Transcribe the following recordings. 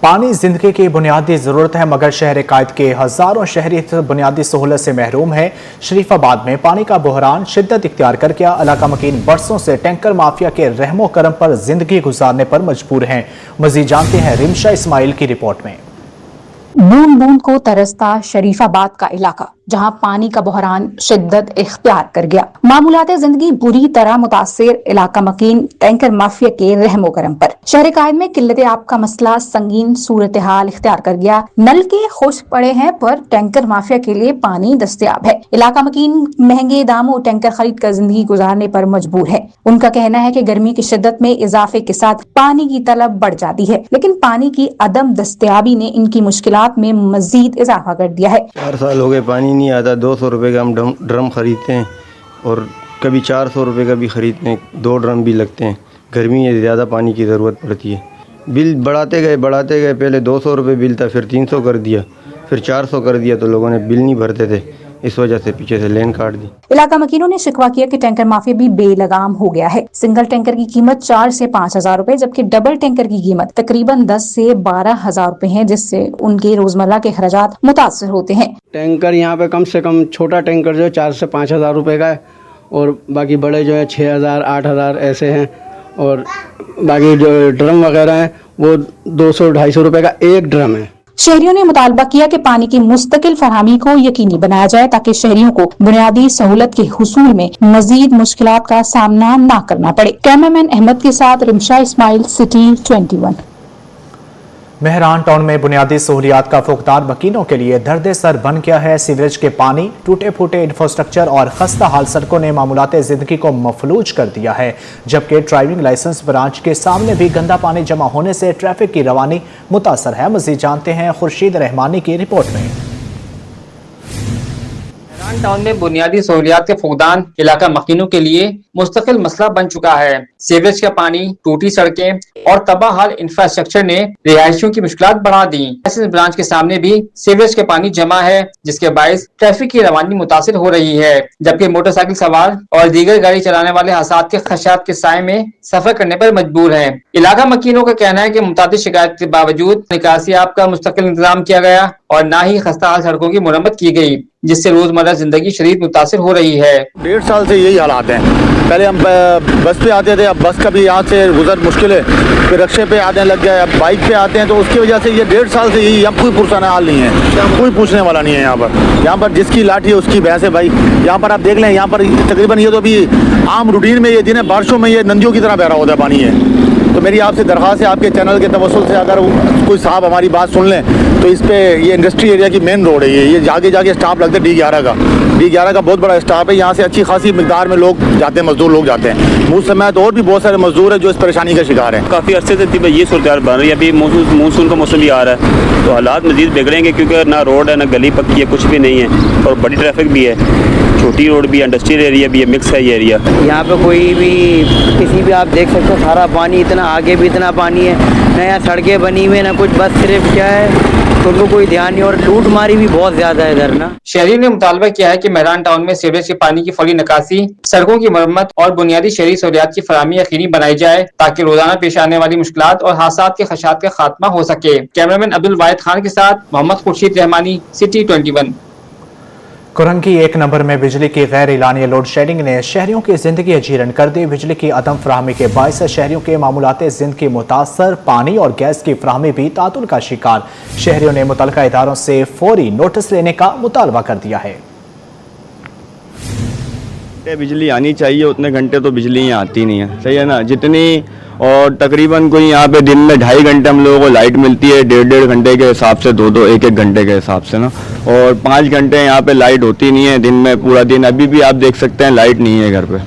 पानी जिंदगी की बुनियादी जरूरत है, मगर शहर कायद के हजारों शहरी इस बुनियादी सहूलत से महरूम है। शरीफाबाद में पानी का बहरान शिद्दत इख्तियार कर गया। इलाका मकीन बरसों से टैंकर माफिया के रहमो करम पर जिंदगी गुजारने पर मजबूर हैं। मजीद जानते हैं रिमशा इस्माइल की रिपोर्ट में। बूंद बूंद को तरसता शरीफाबाद का इलाका, जहां पानी का बहरान शिद्दत इख्तियार कर गया। मामूलात जिंदगी बुरी तरह मुतासिर। इलाका मकीन टैंकर माफिया के रहमो करम पर। शहर कायद में किल्लत आब का मसला संगीन सूरत हाल इख्तियार कर गया। नल के खुश्क पड़े हैं, पर टैंकर माफिया के लिए पानी दस्तयाब है। इलाका मकीन महंगे दामों टैंकर खरीद कर जिंदगी गुजारने पर मजबूर है। उनका कहना है कि गर्मी की शिद्दत में इजाफे के साथ पानी की तलब बढ़ जाती है, लेकिन पानी की अदम दस्तयाबी ने इनकी मुश्किलात में मजीद इजाफा कर दिया है। 4 साल हो गए पानी नहीं आता। 200 रुपये का हम ड्रम खरीदते हैं और कभी 400 रुपये का भी खरीदते हैं। 2 ड्रम भी लगते हैं। गर्मी में ज़्यादा पानी की ज़रूरत पड़ती है। बिल बढ़ाते गए। पहले 200 रुपये बिल था, फिर 300 कर दिया, फिर 400 कर दिया, तो लोगों ने बिल नहीं भरते थे, इस वजह से पीछे से लेन काट दी। इलाका मकीनों ने शिकवा किया कि टैंकर माफिया भी बेलगाम हो गया है। सिंगल टैंकर की कीमत 4 से 5 हजार रुपए, जबकि डबल टैंकर की कीमत तकरीबन 10 से 12 हजार रुपए है, जिससे उनके रोजमर्रा के खर्चात मुतासर होते हैं। टैंकर यहाँ पे कम से कम छोटा टैंकर जो है 4 से 5 हजार रुपए का है, और बाकी बड़े जो है 6 हजार 8 हजार ऐसे हैं, और बाकी जो ड्रम वगैरह है वो 200-250 रुपए का एक ड्रम है। शहरियों ने मुतालबा किया कि पानी की मुस्तकिल फरहमी को यकीनी बनाया जाए, ताकि शहरियों को बुनियादी सहूलत के हुसूल में मजीद मुश्किलात का सामना न करना पड़े। कैमरामैन अहमद के साथ रिमशा इस्माइल, सिटी 21। मेहरान टाउन में बुनियादी सहूलियात का फुकदान मकीनों के लिए दर्द सर बन गया है। सीवरेज के पानी, टूटे फूटे इंफ्रास्ट्रक्चर और खस्ता हाल सड़कों ने मामूलात जिंदगी को मफलूज कर दिया है, जबकि ड्राइविंग लाइसेंस ब्रांच के सामने भी गंदा पानी जमा होने से ट्रैफिक की रवानी मुतासर है। मजीद जानते हैं खुर्शीद रहमानी की रिपोर्ट में। मेहरान टाउन में बुनियादी सहूलियात के फुकदान इलाका मकीनों के लिए मुस्तकिल मसला बन चुका है। सीवरेज का पानी, टूटी सड़कें और तबाह हाल इंफ्रास्ट्रक्चर ने रिहायशियों की मुश्किलात बढ़ा दी। लाइसेंस ब्रांच के सामने भी सीवरेज के पानी जमा है, जिसके बायस ट्रैफिक की रवानी मुतासिर हो रही है, जबकि मोटरसाइकिल सवार और दीगर गाड़ी चलाने वाले हादसात के खदशात के साए में सफर करने पर मजबूर है। इलाका मकीनों का कहना है कि मुतादिद शिकायत के बावजूद निकासी आब का मुस्तकिल इंतजाम किया गया और न ही खस्ता हाल सड़कों की मुरम्मत की गई, जिससे रोजमर्रा जिंदगी शदीद मुतासिर हो रही है। 1.5 साल से यही हालात हैं। पहले हम बस पे आते थे, अब बस का भी यहाँ से गुजर मुश्किल है, फिर रिक्शे पे आने लग गए, अब बाइक पे आते हैं, तो उसकी वजह से ये 1.5 साल से यही, यहाँ कोई पुरसाना हाल नहीं है, कोई पूछने वाला नहीं है। यहाँ पर जिसकी लाठी है उसकी भैंस है भाई। यहाँ पर आप देख लें, यहाँ पर तकरीबन ये तो अभी आम रूटीन में ये दिन है, बारिशों में ये नदियों की तरह बह रहा होता है पानी है। तो मेरी आपसे दरख्वास्त है, आपके चैनल के तवस्सुल से अगर कोई साहब हमारी बात सुन लें, तो इस पे ये इंडस्ट्री एरिया की मेन रोड है, ये जाके स्टाफ लगता है D11 का बहुत बड़ा स्टाफ है। यहाँ से अच्छी खासी मिकदार में लोग जाते हैं, मजदूर लोग जाते हैं। मुझ समेत और भी बहुत सारे मजदूर हैं जो इस परेशानी का शिकार हैं। काफ़ी अर्से से ये सूरत बन रही है। अभी मानसून का मौसम भी आ रहा है, तो हालात मजीद बिगड़ेंगे, क्योंकि ना रोड है, ना गली पक्की है, कुछ भी नहीं है, और बड़ी ट्रैफिक भी है, छोटी रोड भी है, इंडस्ट्रियल एरिया भी है, मिक्स है ये एरिया। यहाँ पे कोई भी किसी भी आप देख सकते हो, सारा पानी, इतना आगे भी इतना पानी है, नया सड़कें बनी हुई है, ना कुछ, बस सिर्फ क्या है, तो उनको कोई ध्यान नहीं, और लूट मारी भी बहुत ज्यादा है इधर ना। शहरी ने मुतालबा किया है कि मेहरान टाउन में सीवरेज के पानी की फौरी निकासी, सड़कों की मरम्मत और बुनियादी शहरी सहूलियात की फराहमी यकीनी बनाई जाए, ताकि रोजाना पेश आने वाली मुश्किलात और हादसात के खदशात का खात्मा हो सके। कैमरामैन अब्दुल वाहिद खान के साथ मोहम्मद खुर्शीद रहमानी, सिटी 21। कुरंगी 1 नंबर में बिजली की गैर एलानिया लोड शेडिंग ने शहरियों की जिंदगी अजीरन कर दी। बिजली की अदम फराहमी के बायस शहरियों के मामूलात जिंदगी मुतासर, पानी और गैस की फराहमी भी तातुल का शिकार। शहरियों ने मुतलका इदारों से फौरी नोटिस लेने का मुतालबा कर दिया है। बिजली आनी चाहिए, उतने घंटे तो बिजली यहाँ आती नहीं है, सही है ना, जितनी, और तकरीबन कोई यहाँ पे दिन में 2.5 घंटे हम लोगों को लाइट मिलती है, 1.5 घंटे के हिसाब से, 2-2 1-1 घंटे के हिसाब से ना, और 5 घंटे यहाँ पे लाइट होती नहीं है दिन में, पूरा दिन। अभी भी आप देख सकते हैं लाइट नहीं है घर पे,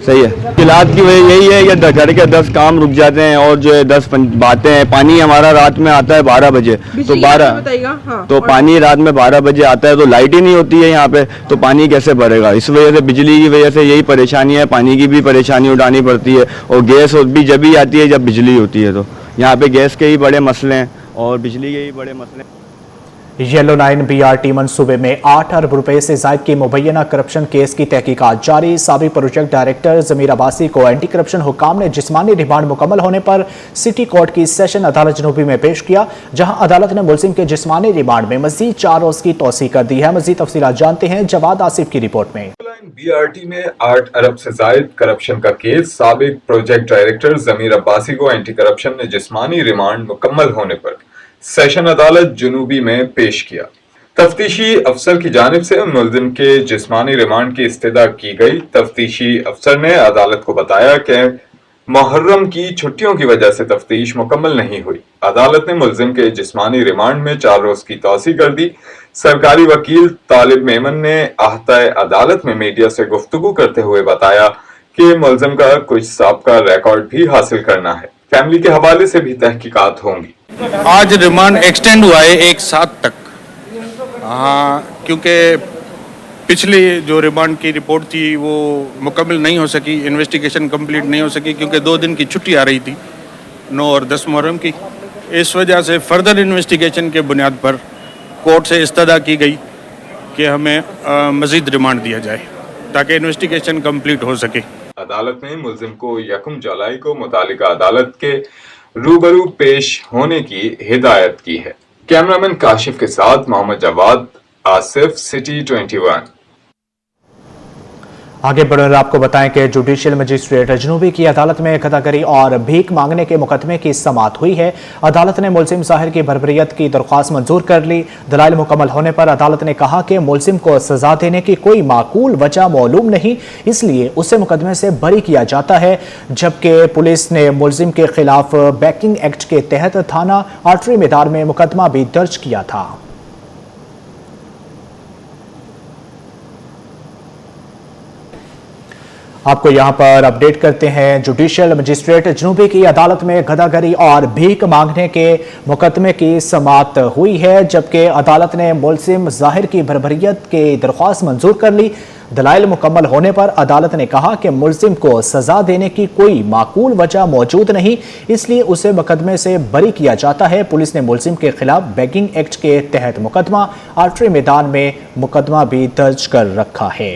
सही है। मुश्किलात की वजह यही है कि घर के 10 काम रुक जाते हैं, और जो है 10 बातें हैं। पानी हमारा रात में आता है 12 बजे, तो 12 हाँ, तो पानी रात में 12 बजे आता है, तो लाइट ही नहीं होती है यहाँ पे, तो पानी कैसे भरेगा? इस वजह से बिजली की वजह से यही परेशानी है, पानी की भी परेशानी उठानी पड़ती है, और गैस भी जब ही आती है जब बिजली होती है। तो यहाँ पे गैस के ही बड़े मसले हैं और बिजली के ही बड़े मसले हैं। येलो लाइन BRT मंसूबे में 8 अरब रुपए से जायद की मुबैना करप्शन केस की तहकीकात जारी। साबिक प्रोजेक्ट डायरेक्टर जमीर अब्बासी को एंटी करप्शन हुकाम ने जिस्मानी रिमांड मुकम्मल होने पर सिटी कोर्ट की सेशन अदालत जनूबी में पेश किया, जहां अदालत ने मुलजिम के जिस्मानी रिमांड में मजीद 4 रोज की तोसी कर दी है। मजीद तफसीलात जानते हैं जवाद आसिफ की रिपोर्ट में। BRT में 8 अरब से जायद करप्शन का केस, साबिक प्रोजेक्ट डायरेक्टर जमीर अब्बासी को एंटी करप्शन ने जिस्मानी रिमांड मुकम्मल होने पर सेशन अदालत जुनूबी में पेश किया। तफ्तीशी अफसर की जानिब से मुलजिम के जिस्मानी रिमांड की इस्तदा की गई। तफ्तीशी अफसर ने अदालत को बताया कि मुहर्रम की छुट्टियों की वजह से तफ्तीश मुकम्मल नहीं हुई। अदालत ने मुलजिम के जिस्मानी रिमांड में 4 रोज की तोसी कर दी। सरकारी वकील तालिब मेमन ने आहताए अदालत में मीडिया से गुफ्तगू करते हुए बताया कि मुलजिम का कुछ साबका रिकॉर्ड भी हासिल करना है। फैमिली के हवाले से भी तहकीकात होंगी। आज रिमांड एक्सटेंड हुआ है 1/7 तक। हाँ, क्योंकि पिछली जो रिमांड की रिपोर्ट थी वो मुकम्मल नहीं हो सकी, इन्वेस्टिगेशन कंप्लीट नहीं हो सकी क्योंकि 2 दिन की छुट्टी आ रही थी, 9 और 10 मुहर्रम की। इस वजह से फर्दर इन्वेस्टिगेशन के बुनियाद पर कोर्ट से इस्तदा की गई कि हमें मज़ीद रिमांड दिया जाए ताकि इन्वेस्टिगेशन कंप्लीट हो सके। अदालत ने मुलजिम को 1 जुलाई को मुतालिका अदालत के रूबरू पेश होने की हिदायत की है। कैमरामैन काशिफ के साथ मोहम्मद जवाद, आसिफ, सिटी 21। आगे बढ़कर आपको बताएं कि जुडिशियल मजिस्ट्रेट जनूबी की अदालत में गदागरी और भीख मांगने के मुकदमे की समाअत हुई है। अदालत ने मुलजिम ज़ाहिर की बरबरियत की दरख्वास्त मंजूर कर ली। दलाइल मुकम्मल होने पर अदालत ने कहा कि मुलजिम को सजा देने की कोई माकूल वजह मालूम नहीं, इसलिए उसे मुकदमे से बरी किया जाता है। जबकि पुलिस ने मुलजिम के खिलाफ बैंकिंग एक्ट के तहत थाना आर्टरी मैदान में मुकदमा भी दर्ज किया था। आपको यहां पर अपडेट करते हैं। जुडिशियल मजिस्ट्रेट जनूबी की अदालत में गदागरी और भीख मांगने के मुकदमे की समाअत हुई है, जबकि अदालत ने मुलजिम ज़ाहिर की बरबरियत की दरख्वास्त मंजूर कर ली। दलाइल मुकम्मल होने पर अदालत ने कहा कि मुलजिम को सजा देने की कोई माकूल वजह मौजूद नहीं, इसलिए उसे मुकदमे से बरी किया जाता है। पुलिस ने मुलजिम के खिलाफ बैंकिंग एक्ट के तहत मुकदमा आर्टरी मैदान में मुकदमा भी दर्ज कर रखा है।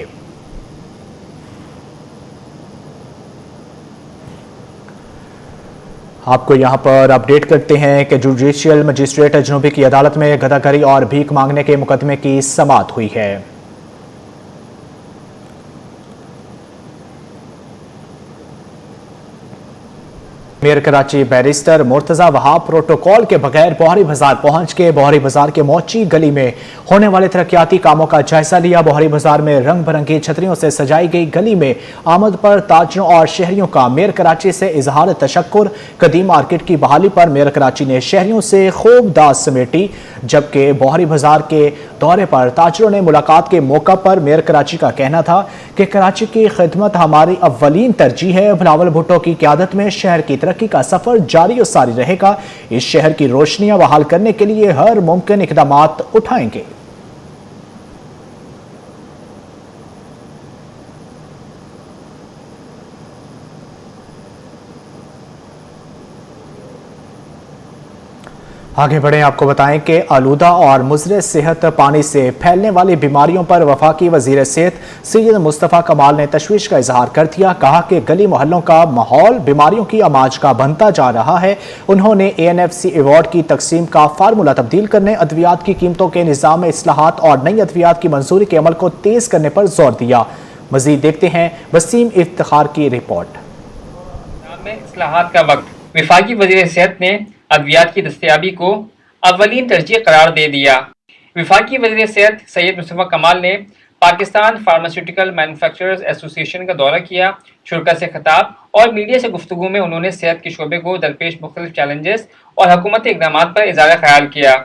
आपको यहां पर अपडेट करते हैं कि जुडिशियल मजिस्ट्रेट जनूबी की अदालत में गदागरी और भीख मांगने के मुकदमे की समाअत हुई है। Mayor Karachi barrister Murtaza Wahab protocol के बगैर बोहरी बाजार पहुंच के बोहरी बाजार के मोची गली में होने वाले तरक्याती कामों का जायजा लिया। बोहरी बाजार में रंग बिरंगी छतरियों से सजाई गई गली में आमद पर ताजरों और शहरियों का मेयर कराची से इजहार तशक्कुर। कदीम मार्केट की बहाली पर मेयर कराची ने शहरियों से खूब दाद समेटी, जबकि बोहरी बाजार के दौरे पर ताजरों ने मुलाकात के मौका पर मेयर कराची का कहना था कि कराची की खिदमत हमारी अव्वलीन तरजीह है। बिलावल भुट्टो की क़यादत में शहर की तरक्की का सफर जारी और सारी रहेगा। इस शहर की रोशनियां बहाल करने के लिए हर मुमकिन इक़दामात उठाएंगे। आगे बढ़े, आपको बताएं कि आलूदा और मुज़र सेहत पानी से फैलने वाली बीमारियों पर वफाकी वज़ीर सेहत सैयद मुस्तफ़ा कमाल ने तशवीश का इजहार कर दिया। कहा कि गली मोहल्लों का माहौल बीमारियों की आमाज का बनता जा रहा है। उन्होंने ANFC अवार्ड की तकसीम का फार्मूला तब्दील करने, अद्वियात की कीमतों के निज़ाम में इस्लाहात और नई अद्वियात की मंजूरी के अमल को तेज़ करने पर जोर दिया। मज़ीद देखते हैं वसीम इफ्तिखार की रिपोर्ट। इस्लाहात का वक्त, वफाकी वज़ीर सेहत ने अद्वियात की दस्तयाबी को अव्वलीन तरजीह करार दे दिया। वफाकी वज़ीर सेहत सैयद मुस्तफ़ा कमाल ने पाकिस्तान फार्मास्यूटिकल मैन्युफैक्चरर्स एसोसिएशन का दौरा किया। शुरा से खिताब और मीडिया से गुफ्तगू में उन्होंने सेहत के शोबे को दरपेश मुख्तलिफ चैलेंजेस और हुकूमती इक़दामात पर इज़हार ख्याल किया।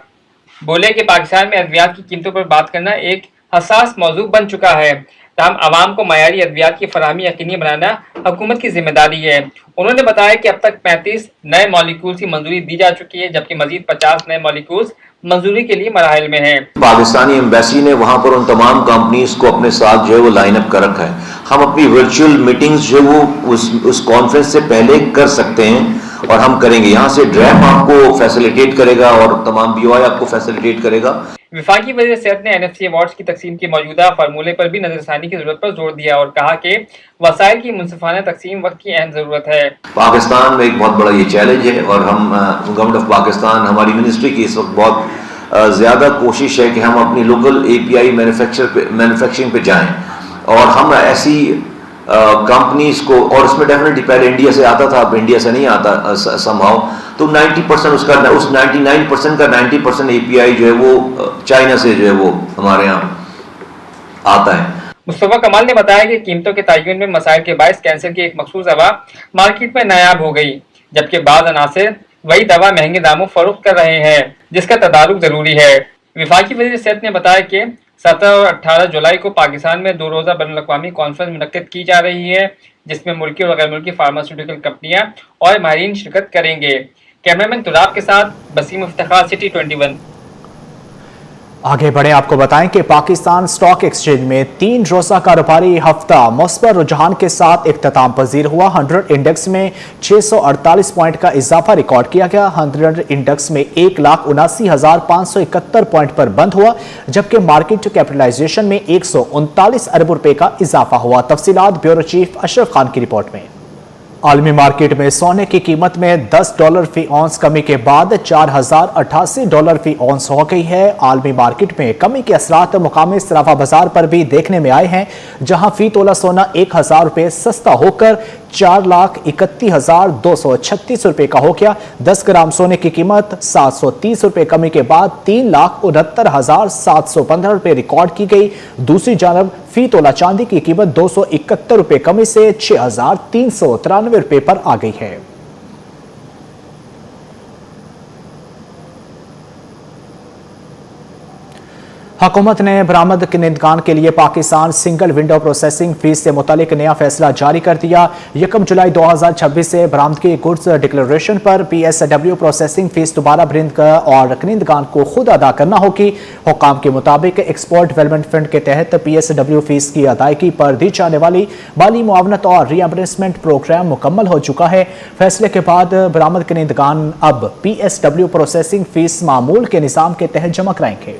बोले कि पाकिस्तान में अद्वियात की कीमतों पर बात करना एक हसास मौजू बन चुका है, तमाम आवाम को मयारी अद्वियात की फराहमी यकीनी बनाना हुकूमत की जिम्मेदारी है। उन्होंने बताया कि अब तक 35 नए मॉलिक्यूल्स की मंजूरी दी जा चुकी है, जबकि मजीद 50 नए मॉलिक्यूल्स मंजूरी के लिए मराहिल में हैं। पाकिस्तानी एम्बेसी ने वहां पर उन तमाम कंपनीज को अपने साथ जो है वो लाइन अप कर रखा है। हम अपनी वर्चुअल मीटिंग्स जो वो उस कॉन्फ्रेंस से पहले कर सकते हैं और हम करेंगे। यहाँ से ड्रैप आपको फैसिलिटेट करेगा और तमाम BOI आपको फैसिलिटेट करेगा। विफाकी वज़ीर सेहत ने NFC अवार्ड्स की तकसीम के मौजूदा फार्मूले पर भी नजरसानी की जरूरत पर जोर दिया और कहा कि वसाइल की मुनसिफाना तकसीम वक्त की अहम जरूरत है। पाकिस्तान में एक बहुत बड़ा ये चैलेंज है और हम गवर्नमेंट ऑफ पाकिस्तान, हमारी मिनिस्ट्री की इस वक्त बहुत ज़्यादा कोशिश है कि हम अपनी लोकल API मैन्युफैक्चरिंग पे जाएं और हम ऐसी कंपनीज को, और इसमें डेफिनेटली पहले इंडिया से आता था, अब इंडिया से नहीं आता समहाउ, तो 90% उसका, उस 99% का 90% API जो है वो चाइना से जो है वो हमारे यहाँ आता है। मुस्तफा कमाल ने बताया कि कीमतों के तयन में मसाइल के बायस कैंसर की एक मखसूस दवा मार्केट में नायाब हो गई, जबकि बाद अनासिर वही दवा महंगे दामों फरोख्त कर रहे हैं, जिसका तदारुक जरूरी है। विफाकी वज़ीर सेहत ने बताया कि 17 और 18 जुलाई को पाकिस्तान में 2 रोज़ा बैनुल-अक़वामी कॉन्फ्रेंस मुनक्किद की जा रही है, जिसमें मुल्की और गैर मुल्की फार्मास्यूटिकल कंपनियां और माहिरीन शिरकत करेंगे। कैमरामैन तुराब के साथ बसीम इफ्तिखार, सिटी 21। आगे बढ़े, आपको बताएं कि पाकिस्तान स्टॉक एक्सचेंज में 3 रोज़ा कारोबारी हफ्ता मुस्बत रुझान के साथ इख्तिताम पजीर हुआ। 100 इंडेक्स में 648 पॉइंट का इजाफा रिकॉर्ड किया गया। 100 इंडेक्स में 1,79,571 पॉइंट पर बंद हुआ, जबकि मार्केट कैपिटलाइजेशन में 139 अरब रुपए का इजाफा हुआ। तफसीलात ब्यूरो चीफ अशरफ खान की रिपोर्ट में। आलमी मार्केट में सोने की कीमत में $10 फी औंस कमी के बाद $4,088 फी औंस हो गई है। आलमी मार्केट में कमी के असरात मुकामी सराफा बाजार पर भी देखने में आए हैं, जहां फी तोला सोना 1,000 रुपए सस्ता होकर 4,31,236 रुपए का हो गया। 10 ग्राम सोने की कीमत 730 रुपए कमी के बाद 3,69,715 रुपए रिकॉर्ड की गई। दूसरी जानब फी तोला चांदी की कीमत 271 रुपए कमी से 6,393 रुपए पर आ गई है। हुकूमत ने बरामद कनिंदगान के लिए Pakistan single window processing fees से मुतालिक नया फैसला जारी कर दिया। 1 जुलाई 2026 से बरामदगी गुड्स डिक्लेरेशन पर PSW प्रोसेसिंग फीस दोबारा बरिंद और कनिंदगान को खुद अदा करना होगी। हुकाम के मुताबिक एक्सपोर्ट डेवलपमेंट फंड के तहत PSW फीस की अदायगी पर दी जाने वाली माली मुआवनत और रीएम्बर्समेंट प्रोग्राम मुकम्मल हो चुका है। फैसले के बाद बरामद कनिंदगान अब PSW प्रोसेसिंग फीस मामूल के निज़ाम के तहत जमा कराएंगे।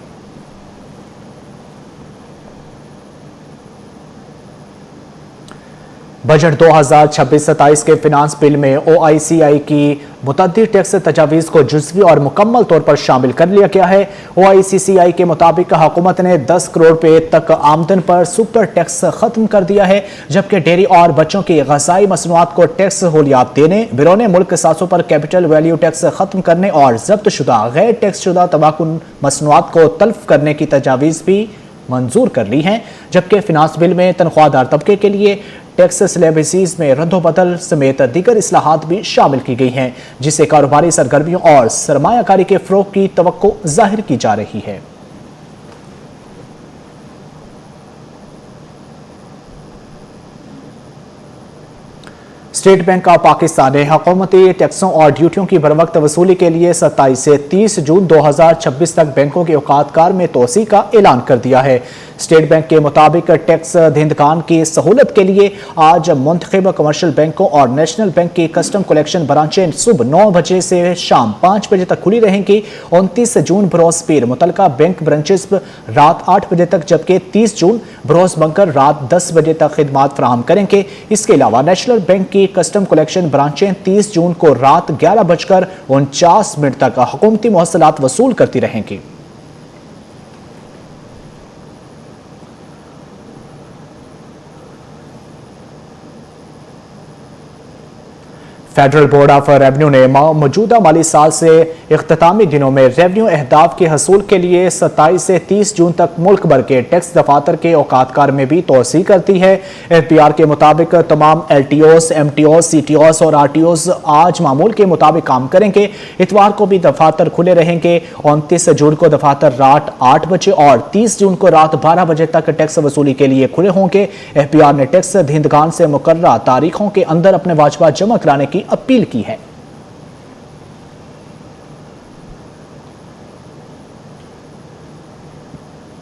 बजट 2026-27 के फिनांस बिल में OICI की मुतअद्दिद टैक्स तजावीज़ को जुज़वी और मुकम्मल तौर पर शामिल कर लिया गया है। OICCI के मुताबिक हुकूमत ने 10 करोड़ रुपए तक आमदन पर सुपर टैक्स खत्म कर दिया है, जबकि डेयरी और बच्चों की ग़िज़ाई मसनूआत को टैक्स सहूलियात देने, बिरोने मुल्क सासों पर कैपिटल वैल्यू टैक्स खत्म करने और जब्त शुदा गैर टैक्स शुदा तंबाकू मसनूआत को तल्फ करने की तजावीज़ भी मंजूर कर ली हैं। जबकि फिनांस बिल में तनख्वाहदार तबके के लिए टैक्स स्लैबसीज में रद्दोबदल समेत दीगर इस्लाहात भी शामिल की गई हैं, जिससे कारोबारी सरगर्मियों और सरमायाकारी के फ़रोग़ की तवक्को जाहिर की जा रही है। स्टेट बैंक ऑफ पाकिस्तान ने हुकूमती टैक्सों और ड्यूटियों की बरवक्त वसूली के लिए 27 से 30 जून 2026 तक बैंकों के औकातकार में तोसी का ऐलान कर दिया है। स्टेट बैंक के मुताबिक टैक्स दहिंदगान की सहूलत के लिए आज मुंतखब कमर्शियल बैंकों और नेशनल बैंक की कस्टम कलेक्शन ब्रांचें सुबह 9 बजे से शाम 5 बजे तक खुली रहेंगी। 29 जून बरोज़ पीर मुतलका बैंक ब्रांचेस रात 8 बजे तक, जबकि 30 जून बरोज़ बंकर रात 10 बजे तक खिदमात फराहम करेंगे। इसके अलावा नेशनल बैंक की कस्टम कलेक्शन ब्रांचें 30 जून को रात 11:49 तक हुकूमती मुहसलात वसूल करती रहेंगी। फेडरल बोर्ड ऑफ रेवेन्यू ने मौजूदा माली साल से इख्तितामी दिनों में रेवेन्यू अहदाफ के हसूल के लिए 27 से 30 जून तक मुल्क भर के टैक्स दफातर के औकातकार में भी तोसी कर दी है। FBR के मुताबिक तमाम LTOs, MTOs, CTOs और RTOs आज मामूल के मुताबिक काम करेंगे। इतवार को भी दफातर खुले रहेंगे। 29 जून को दफातर रात 8 बजे और 30 जून को रात 12 बजे तक टैक्स वसूली के लिए खुले होंगे। FBR ने टैक्स दहिंदगान से मुकर्ररा तारीखों के अंदर अपने वाजबात जमा कराने की अपील की है।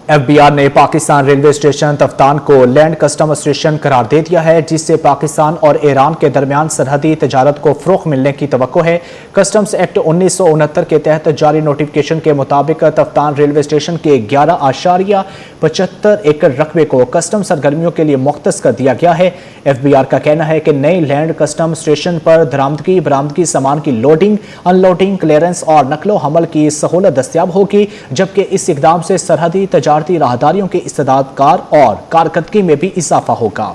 FBI ने पाकिस्तान रेलवे स्टेशन तफ्तान को लैंड कस्टम स्टेशन करार दे दिया है, जिससे पाकिस्तान और ईरान के दरमियान सरहदी तजारत को फ़रोग़ मिलने की तवक्को है। कस्टम्स एक्ट 1969 के तहत जारी नोटिफिकेशन के मुताबिक तफ्तान रेलवे स्टेशन के 11.75 एकड़ रकबे को कस्टम सरगर्मियों के लिए मुख्तस कर दिया गया है। FBI का कहना है कि नई लैंड कस्टम स्टेशन पर दरामदगी बरामदगी सामान की लोडिंग, अनलोडिंग, क्लियरेंस और नकलो हमल की सहूलत दस्तियाब होगी, जबकि इस इकदाम से सरहदी तजारती राहदारियों की इस्तेदादगार और कारकर्दगी में भी इजाफा होगा।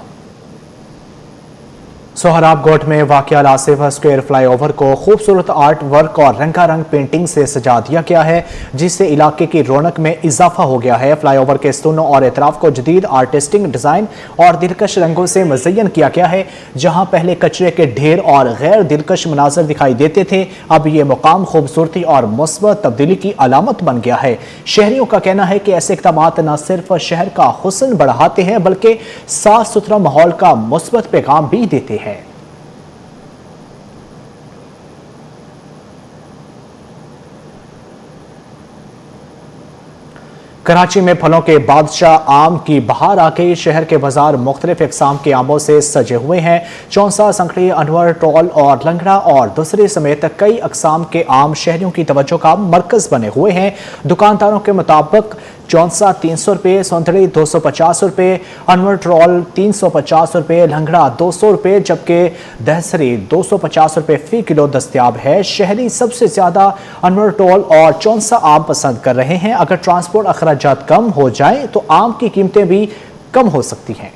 सोहराबगोट में वाक़िया आसिफ स्क्वायर फ्लाईओवर को खूबसूरत आर्ट वर्क और रंगारंग पेंटिंग से सजा दिया गया है, जिससे इलाके की रौनक में इजाफा हो गया है। फ्लाईओवर के स्तूनों और एतराफ को जदीद आर्टिस्टिक डिज़ाइन और दिलकश रंगों से मुज़य्यन किया गया है। जहां पहले कचरे के ढेर और गैर दिलकश मनाजर दिखाई देते थे, अब ये मुकाम खूबसूरती और मुस्बत तब्दीली की अलामत बन गया है। शहरियों का कहना है कि ऐसे इक़दाम न सिर्फ शहर का हुस्न बढ़ाते हैं, बल्कि साफ सुथरा माहौल का मुस्बत पैगाम भी देते हैं। कराची में फलों के बादशाह आम की बहार आ गई। शहर के बाजार मुख्तलिफ इकसाम के आमों से सजे हुए हैं। चौंसा, संखड़ी, अनवर, टोल और लंगड़ा और दूसरे समेत कई अकसाम के आम शहरियों की तवज्जो का मरकज बने हुए हैं। दुकानदारों के मुताबिक चौंसा 300 रुपये, संतड़ी 250 रुपये, अनवर ट्रोल 350 रुपये, लंगड़ा 200 रुपये, जबकि दहसरी 250 रुपये फी किलो दस्तियाब है। शहरी सबसे ज़्यादा अनवर ट्रोल और चौंसा आम पसंद कर रहे हैं। अगर ट्रांसपोर्ट अखराजात कम हो जाए तो आम की कीमतें भी कम हो सकती हैं।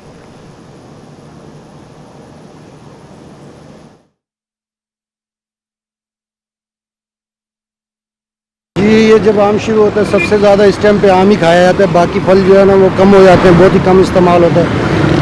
ये जब आम शुरू होता है सबसे ज़्यादा इस टाइम पे आम ही खाया जाता है। बाकी फल जो है ना वो कम हो जाते हैं, बहुत ही कम इस्तेमाल होता है।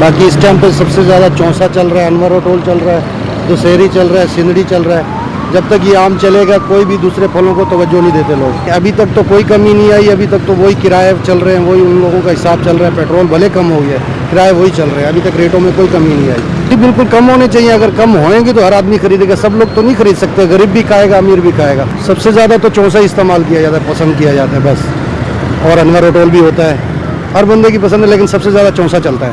बाकी इस टाइम पे सबसे ज़्यादा चौंसा चल रहा है, अनवर टोल चल रहा है, दशहरी चल रहा है, सिंदड़ी चल रहा है। जब तक ये आम चलेगा कोई भी दूसरे फलों को तवज्जो नहीं देते लोग। अभी तक तो कोई कमी नहीं आई, अभी तक तो वही किराए चल रहे हैं, वही उन लोगों का हिसाब चल रहा है। पेट्रोल भले कम हो गया, किराए वही चल रहे हैं, अभी तक रेटों में कोई कमी नहीं आई। जी बिल्कुल कम होने चाहिए। अगर कम होएंगे तो हर आदमी खरीदेगा, सब लोग तो नहीं खरीद सकते। गरीब भी खाएगा, अमीर भी खाएगा। सबसे ज़्यादा तो चौंसा इस्तेमाल किया जाता है, पसंद किया जाता है बस। और अनवर टोल भी होता है, हर बंदे की पसंद है, लेकिन सबसे ज़्यादा चौंसा चलता है।